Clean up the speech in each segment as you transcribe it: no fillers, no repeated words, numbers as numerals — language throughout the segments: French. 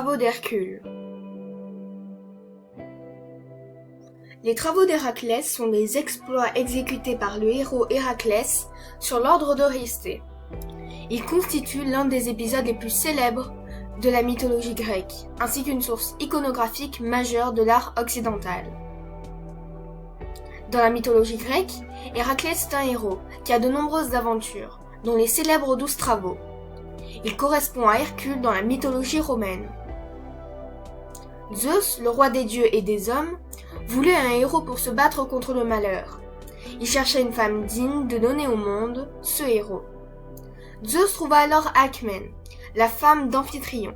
travaux d'Hercule. Les travaux d'Héraclès sont les exploits exécutés par le héros Héraclès sur l'ordre d'Eurysthée. Ils constituent l'un des épisodes les plus célèbres de la mythologie grecque, ainsi qu'une source iconographique majeure de l'art occidental. Dans la mythologie grecque, Héraclès est un héros qui a de nombreuses aventures, dont les célèbres 12 travaux. Il correspond à Hercule dans la mythologie romaine. Zeus, le roi des dieux et des hommes, voulait un héros pour se battre contre le malheur. Il cherchait une femme digne de donner au monde ce héros. Zeus trouva alors Alcmène, la femme d'Amphitryon.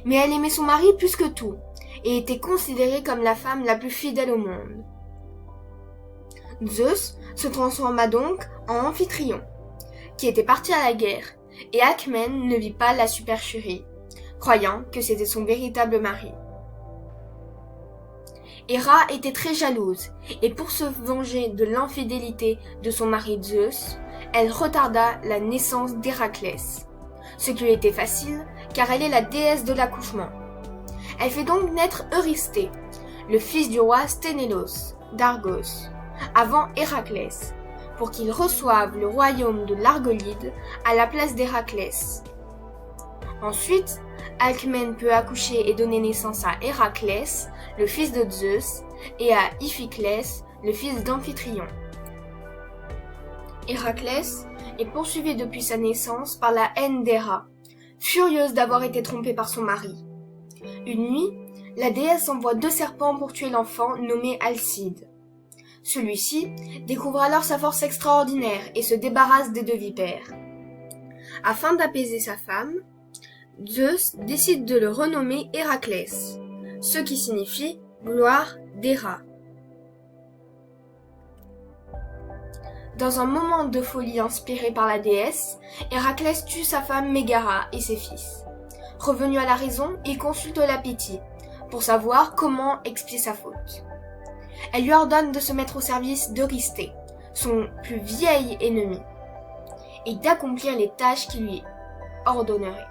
Mais elle aimait son mari plus que tout, et était considérée comme la femme la plus fidèle au monde. Zeus se transforma donc en Amphitryon, qui était parti à la guerre, et Alcmène ne vit pas la supercherie, croyant que c'était son véritable mari. Héra était très jalouse, et pour se venger de l'infidélité de son mari Zeus, elle retarda la naissance d'Héraclès, ce qui lui était facile car elle est la déesse de l'accouchement. Elle fait donc naître Eurysthée, le fils du roi Sténélos d'Argos, avant Héraclès, pour qu'il reçoive le royaume de l'Argolide à la place d'Héraclès. Ensuite, Alcmène peut accoucher et donner naissance à Héraclès, le fils de Zeus, et à Iphiclès, le fils d'Amphitryon. Héraclès est poursuivi depuis sa naissance par la haine d'Héra, furieuse d'avoir été trompée par son mari. Une nuit, la déesse envoie 2 serpents pour tuer l'enfant nommé Alcide. Celui-ci découvre alors sa force extraordinaire et se débarrasse des 2 vipères. Afin d'apaiser sa femme, Zeus décide de le renommer Héraclès, ce qui signifie gloire d'Héra. Dans un moment de folie inspiré par la déesse, Héraclès tue sa femme Mégara et ses fils. Revenu à la raison, il consulte la Pythie pour savoir comment expier sa faute. Elle lui ordonne de se mettre au service d'Eurysthée, son plus vieil ennemi, et d'accomplir les tâches qu'il lui ordonnerait.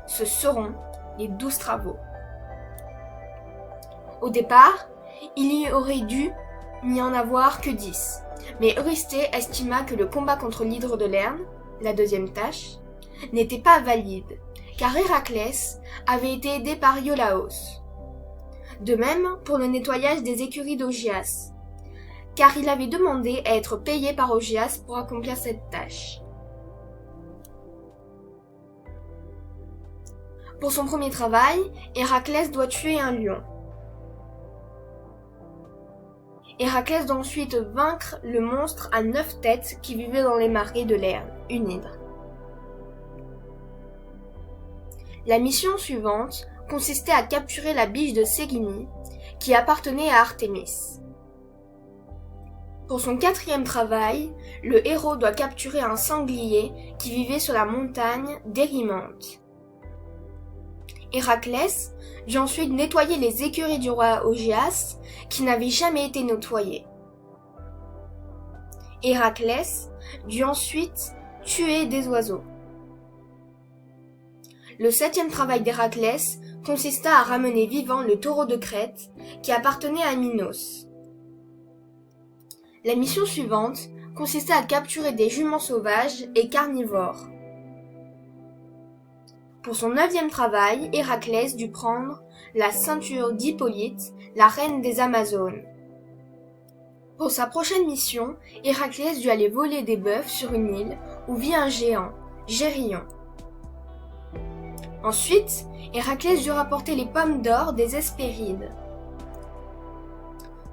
Ce seront les 12 travaux. Au départ, il y aurait dû n'y en avoir que 10, mais Eurysthée estima que le combat contre l'hydre de Lerne, la 2e tâche, n'était pas valide, car Héraclès avait été aidé par Iolaos. De même pour le nettoyage des écuries d'Augias, car il avait demandé à être payé par Augias pour accomplir cette tâche. Pour son premier travail, Héraclès doit tuer un lion. Héraclès doit ensuite vaincre le monstre à 9 têtes qui vivait dans les marais de Lerne, une hydre. La mission suivante consistait à capturer la biche de Ségini, qui appartenait à Artémis. Pour son 4e travail, le héros doit capturer un sanglier qui vivait sur la montagne d'Érymanthe. Héraclès dut ensuite nettoyer les écuries du roi Augias, qui n'avaient jamais été nettoyées. Héraclès dut ensuite tuer des oiseaux. Le 7e travail d'Héraclès consista à ramener vivant le taureau de Crète, qui appartenait à Minos. La mission suivante consistait à capturer des juments sauvages et carnivores. Pour son 9e travail, Héraclès dut prendre la ceinture d'Hippolyte, la reine des Amazones. Pour sa prochaine mission, Héraclès dut aller voler des bœufs sur une île où vit un géant, Gérion. Ensuite, Héraclès dut rapporter les pommes d'or des Hespérides.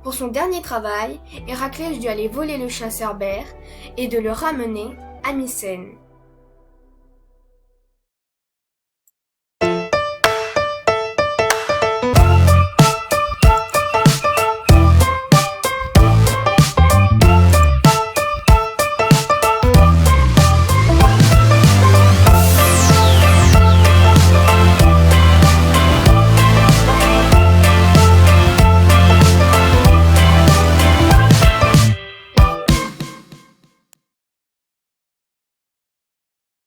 Pour son dernier travail, Héraclès dut aller voler le chat Cerbère et de le ramener à Mycène.